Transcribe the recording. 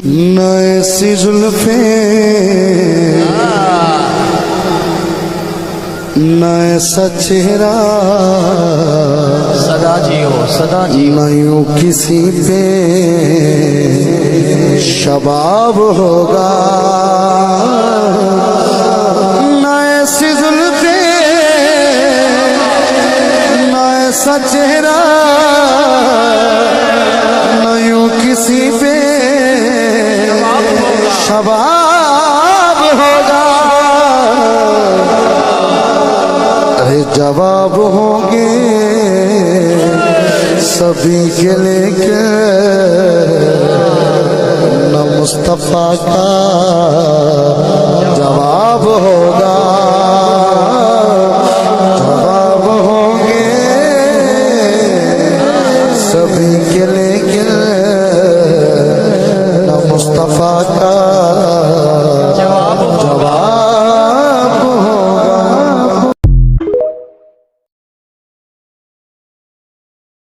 न ऐसी जुल्फे न ऐसा चेहरा सदा जियो सदा जियो। न यूं किसी पे शबाब होगा। न ऐसी जुल्फे न ऐसा चेहरा न यूं किसी पे शबाब होगा। अरे जवाब होंगे सभी के लेके न मुस्तफा का जवाब होगा। जवाब होंगे सभी के लेके न मुस्तफा का